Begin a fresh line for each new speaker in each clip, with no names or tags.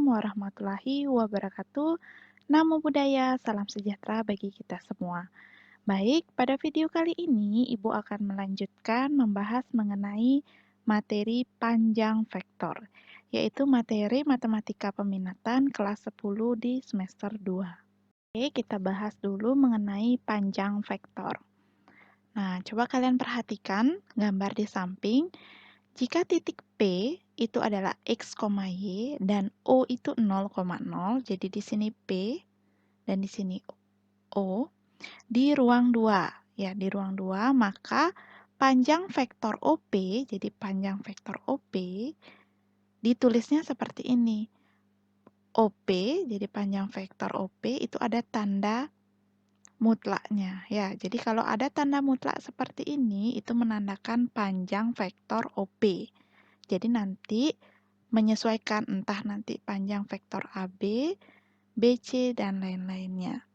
warahmatullahi wabarakatuh. Namo Buddhaya, salam sejahtera bagi kita semua. Baik, pada video kali ini Ibu akan melanjutkan membahas mengenai materi panjang vektor, yaitu materi matematika peminatan kelas 10 di semester 2. Oke, kita bahas dulu mengenai panjang vektor. Nah, coba kalian perhatikan gambar di samping. Jika titik P itu adalah X, Y dan O itu 0,0, jadi di sini P dan di sini O, di ruang 2, ya di ruang 2, maka panjang vektor OP, jadi panjang vektor OP ditulisnya seperti ini. OP, jadi panjang vektor OP itu ada tanda mutlaknya, ya. Jadi kalau ada tanda mutlak seperti ini, itu menandakan panjang vektor OP. Jadi nanti menyesuaikan entah nanti panjang vektor AB, BC, dan lain-lainnya.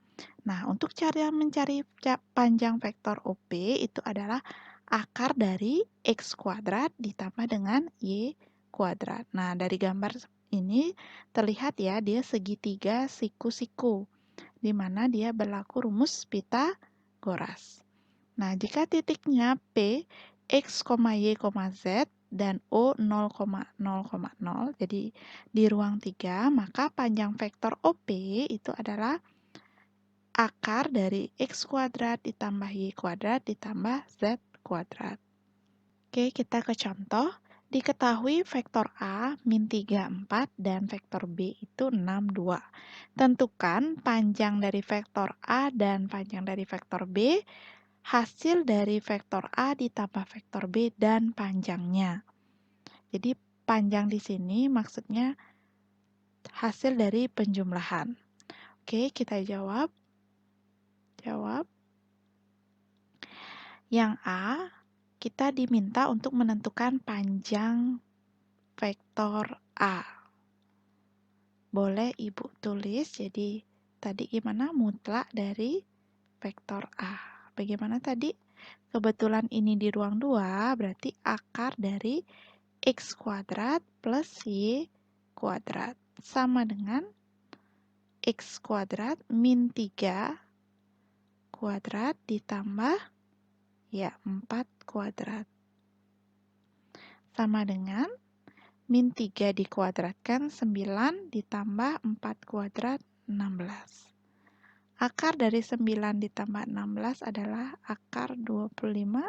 Nah, untuk cara mencari panjang vektor OP itu adalah akar dari X kuadrat ditambah dengan Y kuadrat. Nah, dari gambar ini terlihat ya, dia segitiga siku-siku, di mana dia berlaku rumus Pitagoras. Nah, jika titiknya P, X, Y, Z, dan O 0,0,0, jadi di ruang 3, maka panjang vektor OP itu adalah akar dari X kuadrat ditambah Y kuadrat ditambah Z kuadrat. Oke, kita ke contoh. Diketahui vektor A min 3, 4 dan vektor B itu 6, 2. Tentukan panjang dari vektor A dan panjang dari vektor B, hasil dari vektor A ditambah vektor B dan panjangnya. Jadi panjang di sini maksudnya hasil dari penjumlahan. Oke, kita jawab. Yang A, kita diminta untuk menentukan panjang vektor A. Boleh Ibu tulis, jadi tadi gimana mutlak dari vektor A. Bagaimana tadi? Kebetulan ini di ruang 2, berarti akar dari X kuadrat plus Y kuadrat sama dengan X kuadrat min 3 kuadrat ditambah ya 4 kuadrat. Sama dengan min 3 dikuadratkan 9 ditambah 4 kuadrat 16. Akar dari 9 ditambah 16 adalah akar 25,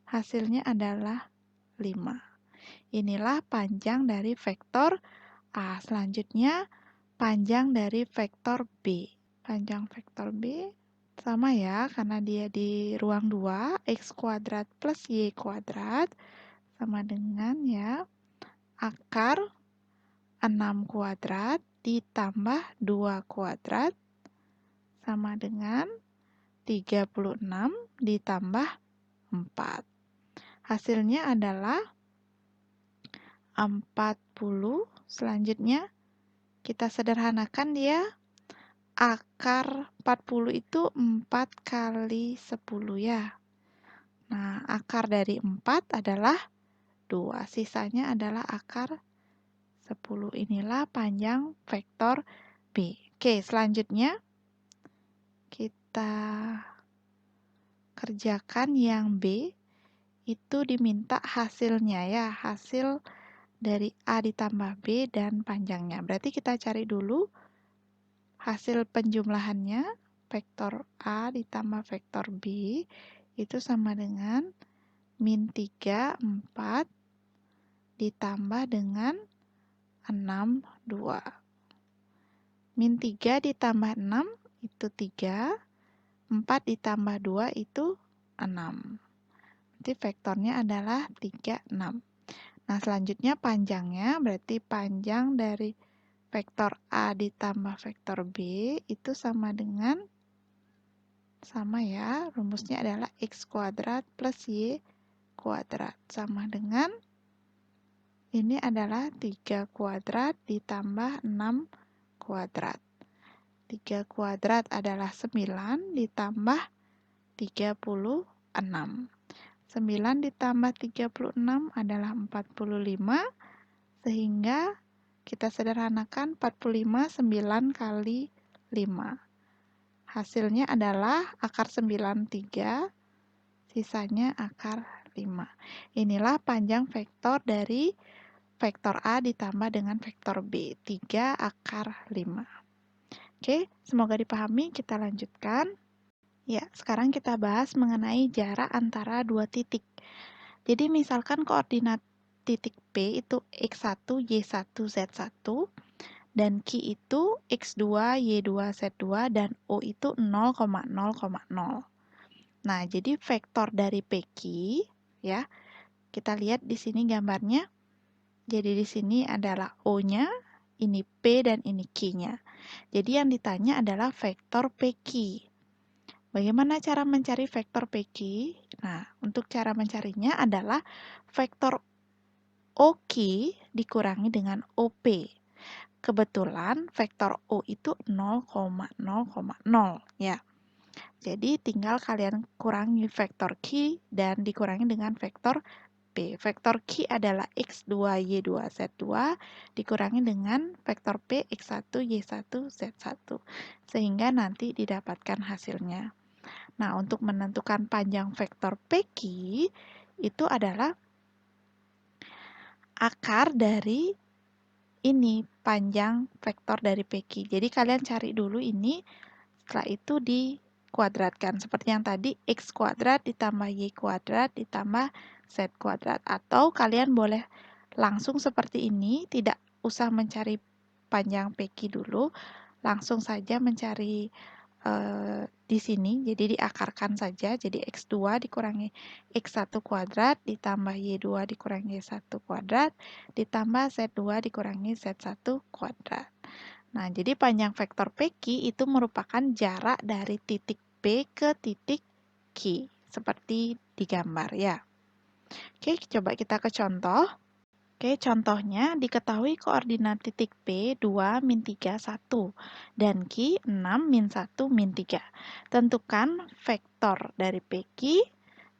hasilnya adalah 5. Inilah panjang dari vektor A. Selanjutnya, panjang dari vektor B. Panjang vektor B sama ya, karena dia di ruang 2, X kuadrat plus Y kuadrat sama dengan ya, akar 6 kuadrat ditambah 2 kuadrat sama dengan 36 ditambah 4. Hasilnya adalah 40. Selanjutnya kita sederhanakan dia. Akar 40 itu 4 kali 10 ya. Nah, akar dari 4 adalah 2. Sisanya adalah akar 10. Inilah panjang vektor B. Oke, selanjutnya kita kerjakan yang B. Itu diminta hasilnya ya, hasil dari A ditambah B dan panjangnya. Berarti kita cari dulu hasil penjumlahannya, vektor A ditambah vektor B itu sama dengan min 3, 4 ditambah dengan 6, 2. Min 3 ditambah 6 itu 3, 4 ditambah 2 itu 6. Nanti vektornya adalah 3, 6. Nah, selanjutnya panjangnya, berarti panjang dari vektor A ditambah vektor B itu sama dengan, sama ya, rumusnya adalah X kuadrat plus Y kuadrat. Sama dengan, ini adalah 3 kuadrat ditambah 6 kuadrat. 3 kuadrat adalah 9 ditambah 36. 9 ditambah 36 adalah 45, sehingga Kita sederhanakan 45 9 kali 5. Hasilnya adalah akar 93, sisanya akar 5. Inilah panjang vektor dari vektor A ditambah dengan vektor B, 3 akar 5. Oke, semoga dipahami. Kita lanjutkan. Ya, sekarang kita bahas mengenai jarak antara dua titik. Jadi misalkan koordinat titik P itu X1, Y1, Z1, dan Q itu X2, Y2, Z2, dan O itu 0,0,0. Nah, jadi vektor dari PQ, ya, kita lihat di sini gambarnya. Jadi di sini adalah O-nya, ini P, dan ini Q-nya. Jadi yang ditanya adalah vektor PQ. Bagaimana cara mencari vektor PQ? Nah, untuk cara mencarinya adalah vektor OQ dikurangi dengan OP. Kebetulan vektor O itu 0,0,0 ya. Jadi tinggal kalian kurangi vektor Q dan dikurangi dengan vektor P. Vektor Q adalah X2, Y2, Z2 dikurangi dengan vektor P X1, Y1, Z1. Sehingga nanti didapatkan hasilnya. Nah, untuk menentukan panjang vektor PQ itu adalah akar dari ini, panjang vektor dari PQ. Jadi kalian cari dulu ini, setelah itu dikuadratkan. Seperti yang tadi, X kuadrat ditambah Y kuadrat ditambah Z kuadrat. Atau kalian boleh langsung seperti ini, tidak usah mencari panjang PQ dulu, langsung saja mencari di sini, jadi diakarkan saja, jadi X2 dikurangi X1 kuadrat, ditambah Y2 dikurangi Y1 kuadrat, ditambah Z2 dikurangi Z1 kuadrat. Nah, jadi panjang vektor PQ itu merupakan jarak dari titik P ke titik Q, seperti di gambar ya. Oke, coba kita ke contoh. Oke, contohnya diketahui koordinat titik P 2, min 3, 1 dan Q 6, min 1, min 3. Tentukan vektor dari PQ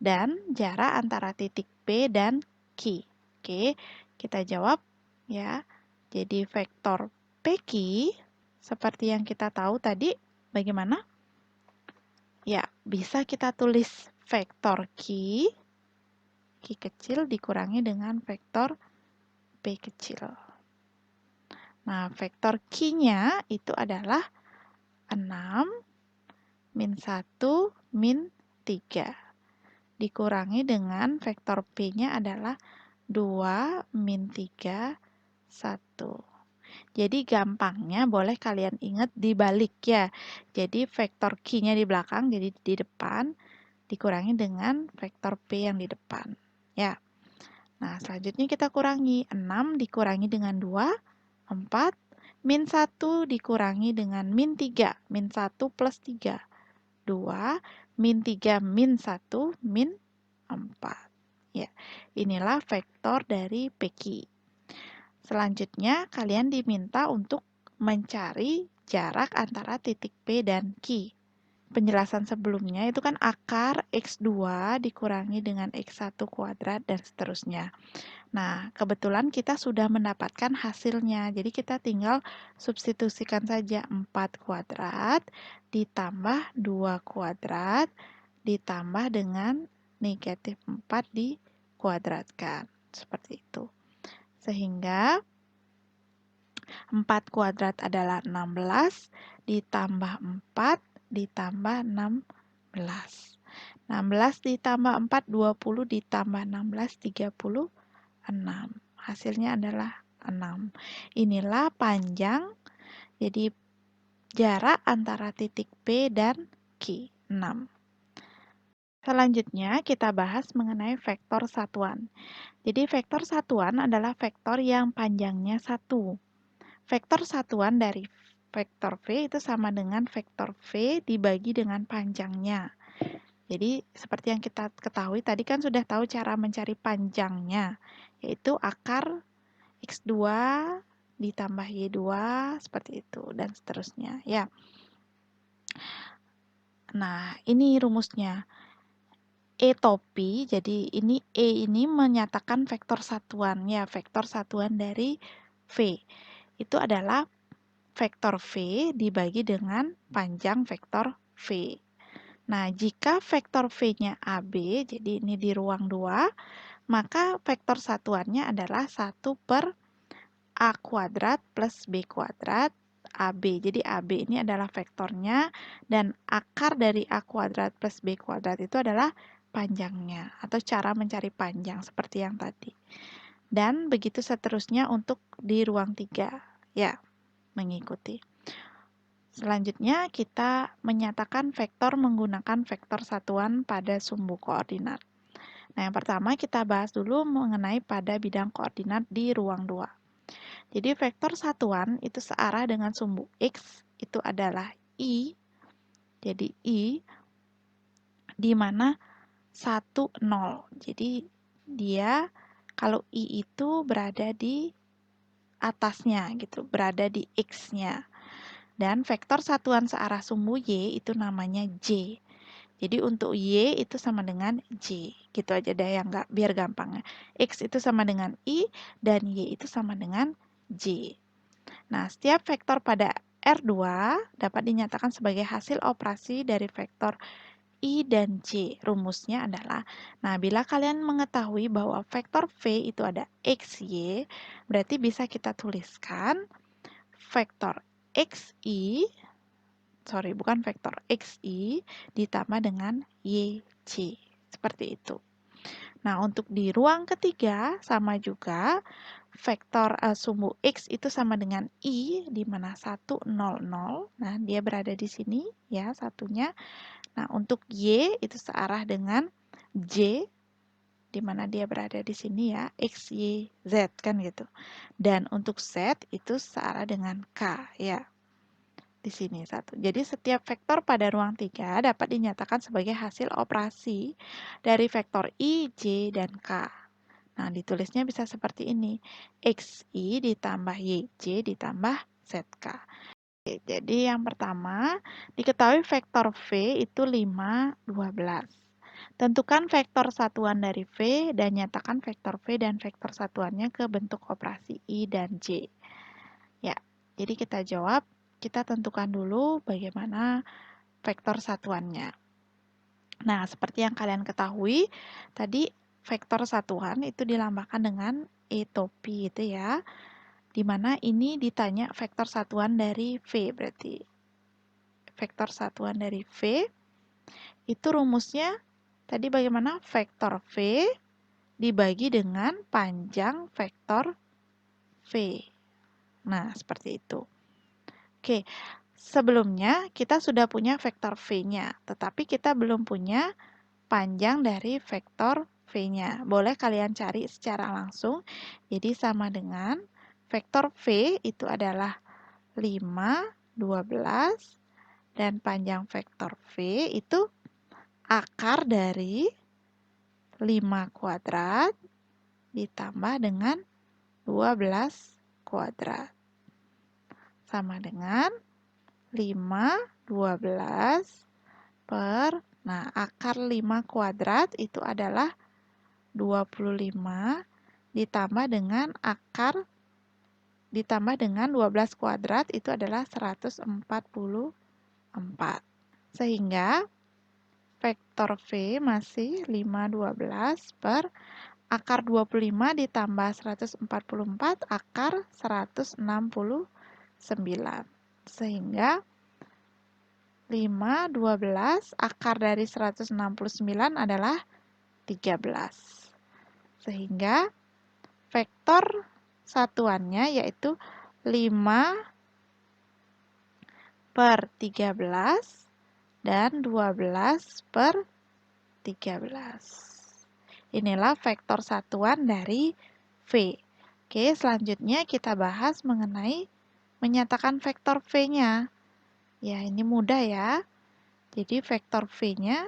dan jarak antara titik P dan Q. Oke, kita jawab ya. Jadi vektor PQ seperti yang kita tahu tadi bagaimana? Ya, bisa kita tulis vektor Q kecil dikurangi dengan vektor P kecil. Nah, vektor Q-nya itu adalah 6, min 1, min 3. Dikurangi dengan vektor P-nya adalah 2, min 3, 1. Jadi gampangnya boleh kalian ingat dibalik ya. Jadi vektor Q-nya di belakang, jadi di depan, dikurangi dengan vektor P yang di depan. Ya. Nah, selanjutnya kita kurangi. 6 dikurangi dengan 2, 4. Min 1 dikurangi dengan min 3. Min 1 plus 3. 2. Min 3 min 1 min 4. Ya, inilah vektor dari PQ. Selanjutnya, kalian diminta untuk mencari jarak antara titik P dan Q. Penjelasan sebelumnya itu kan akar X2 dikurangi dengan X1 kuadrat dan seterusnya. Nah, kebetulan kita sudah mendapatkan hasilnya. Jadi kita tinggal substitusikan saja 4 kuadrat ditambah 2 kuadrat ditambah dengan negatif 4 dikuadratkan. Seperti itu. Sehingga 4 kuadrat adalah 16 ditambah 4 ditambah 16. 16 ditambah 4, 20 ditambah 16, 36. Hasilnya adalah 6. Inilah panjang, jadi jarak antara titik P dan Q, 6. Selanjutnya kita bahas mengenai vektor satuan. Jadi vektor satuan adalah vektor yang panjangnya 1. Vektor satuan dari vektor V itu sama dengan vektor V dibagi dengan panjangnya. Jadi seperti yang kita ketahui tadi kan sudah tahu cara mencari panjangnya, yaitu akar X2 ditambah Y2 seperti itu dan seterusnya ya. Nah, ini rumusnya. E topi, jadi ini E ini menyatakan vektor satuan ya, vektor satuan dari V. itu adalah vektor V dibagi dengan panjang vektor V. Nah, jika vektor V-nya AB, jadi ini di ruang 2, maka vektor satuannya adalah 1 per A kuadrat plus B kuadrat AB. Jadi AB ini adalah vektornya dan akar dari A kuadrat plus B kuadrat itu adalah panjangnya atau cara mencari panjang seperti yang tadi. Dan begitu seterusnya untuk di ruang 3. Ya, mengikuti. Selanjutnya kita menyatakan vektor menggunakan vektor satuan pada sumbu koordinat. Nah, yang pertama kita bahas dulu mengenai pada bidang koordinat di ruang 2. Jadi vektor satuan itu searah dengan sumbu X itu adalah I. Jadi I di mana 1, 0. Jadi dia kalau I itu berada di atasnya gitu, berada di X-nya. Dan vektor satuan searah sumbu Y itu namanya J. Jadi untuk Y itu sama dengan J. Gitu aja deh yang biar gampang. X itu sama dengan I dan Y itu sama dengan J. Nah, setiap vektor pada R2 dapat dinyatakan sebagai hasil operasi dari vektor I dan J. Rumusnya adalah, nah bila kalian mengetahui bahwa vektor V itu ada XY, berarti bisa kita tuliskan vektor XI, bukan vektor XI ditambah dengan YC. Seperti itu. Nah, untuk di ruang ketiga sama juga vektor sumbu X itu sama dengan I di mana 1, 0, 0. Nah, dia berada di sini ya satunya. Nah, untuk Y itu searah dengan J di mana dia berada di sini ya, X, Y, Z kan gitu. Dan untuk Z itu searah dengan K ya. Di sini satu. Jadi setiap vektor pada ruang 3 dapat dinyatakan sebagai hasil operasi dari vektor I, J, dan K. Nah, ditulisnya bisa seperti ini. XI ditambah YJ ditambah ZK. Oke, jadi yang pertama, diketahui vektor V itu 5, 12. Tentukan vektor satuan dari V dan nyatakan vektor V dan vektor satuannya ke bentuk operasi I dan J. Ya, jadi kita jawab, kita tentukan dulu bagaimana vektor satuannya. Nah, seperti yang kalian ketahui, tadi vektor satuan itu dilambangkan dengan E topi itu ya. Dimana ini ditanya vektor satuan dari V berarti. Vektor satuan dari V itu rumusnya tadi bagaimana? Vektor V dibagi dengan panjang vektor V. Nah, seperti itu. Oke, sebelumnya kita sudah punya vektor V-nya, tetapi kita belum punya panjang dari vektor V-nya. Boleh kalian cari secara langsung. Jadi sama dengan vektor V itu adalah 5, 12, dan panjang vektor V itu akar dari 5 kuadrat ditambah dengan 12 kuadrat. Sama dengan 5, 12 per, nah akar 5 kuadrat itu adalah 25 ditambah dengan akar ditambah dengan 12 kuadrat itu adalah 144. Sehingga vektor V masih 5, 12 per akar 25 ditambah 144 akar 169. Sehingga 5, 12 akar dari 169 adalah 13. Sehingga vektor satuannya yaitu 5 per 13 dan 12 per 13. Inilah vektor satuan dari V. Oke, selanjutnya kita bahas mengenai menyatakan vektor V-nya. Ya, ini mudah ya. Jadi vektor V-nya,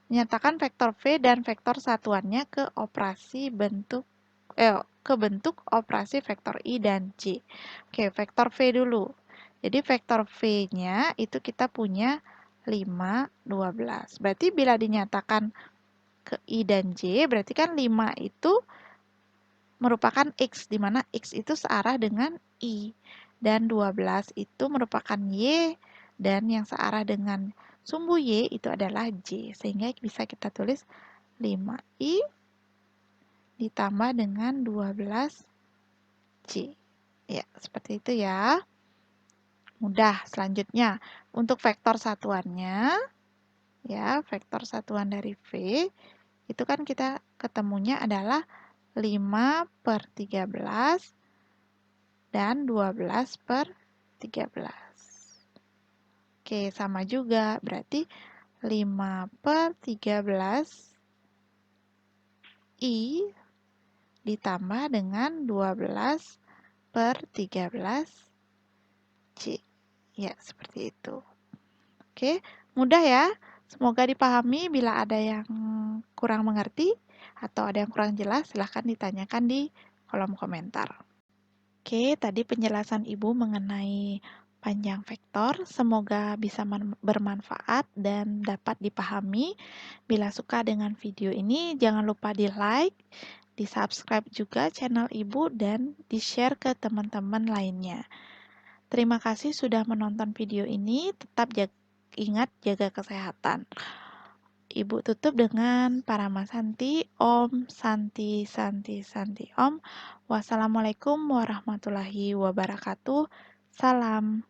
menyatakan vektor V dan vektor satuannya ke bentuk operasi vektor I dan J. Oke, vektor V dulu. Jadi vektor V-nya itu kita punya 5, 12. Berarti bila dinyatakan ke I dan J, berarti kan 5 itu merupakan X, di mana X itu searah dengan I. Dan 12 itu merupakan Y, dan yang searah dengan sumbu Y itu adalah J. Sehingga bisa kita tulis 5I ditambah dengan 12J. Ya, seperti itu ya. Mudah. Selanjutnya, untuk vektor satuannya, ya, vektor satuan dari V, itu kan kita ketemunya adalah 5/13 dan 12/13. Oke, sama juga. Berarti 5/13 I ditambah dengan 12/13 C. Ya, seperti itu. Oke, mudah ya. Semoga dipahami. Bila ada yang kurang mengerti atau ada yang kurang jelas, silahkan ditanyakan di kolom komentar. Oke, tadi penjelasan Ibu mengenai panjang vektor. Semoga bisa bermanfaat dan dapat dipahami. Bila suka dengan video ini, jangan lupa di-like, di-subscribe juga channel Ibu, dan di-share ke teman-teman lainnya. Terima kasih sudah menonton video ini. Tetap ingat jaga kesehatan. Ibu tutup dengan Paramasanti, Om Santi Santi Santi Om. Wassalamualaikum warahmatullahi wabarakatuh. Salam.